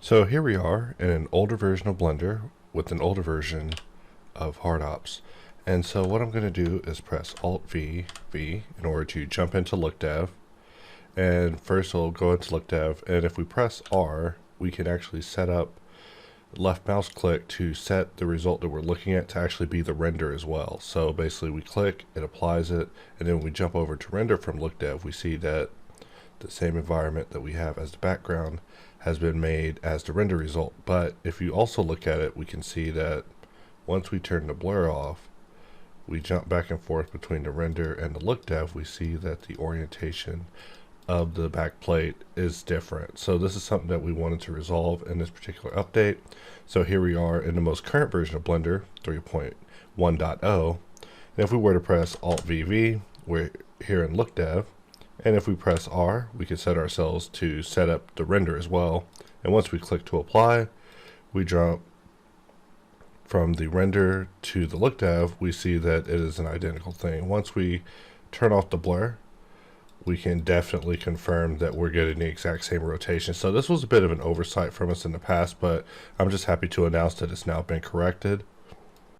So here we are in an older version of Blender with an older version of HardOps. And so what I'm going to do is press Alt-V in order to jump into Lookdev. And first we'll go into Lookdev, and if we press R, we can actually set up left mouse click to set the result that we're looking at to actually be the render as well. So basically we click, it applies it, and then when we jump over to render from Lookdev, we see that the same environment that we have as the background has been made as the render result. But if you also look at it, we can see that once we turn the blur off, we jump back and forth between the render and the Lookdev, we see that the orientation of the back plate is different. So this is something that we wanted to resolve in this particular update. So here we are in the most current version of Blender 3.1.0, and if we were to press Alt-V, we're here in Lookdev, and if we press R, we can set ourselves to set up the render as well. And once we click to apply, we jump from the render to the Lookdev. We see that it is an identical thing. Once we turn off the blur, we can definitely confirm that we're getting the exact same rotation. So this was a bit of an oversight from us in the past, but I'm just happy to announce that it's now been corrected.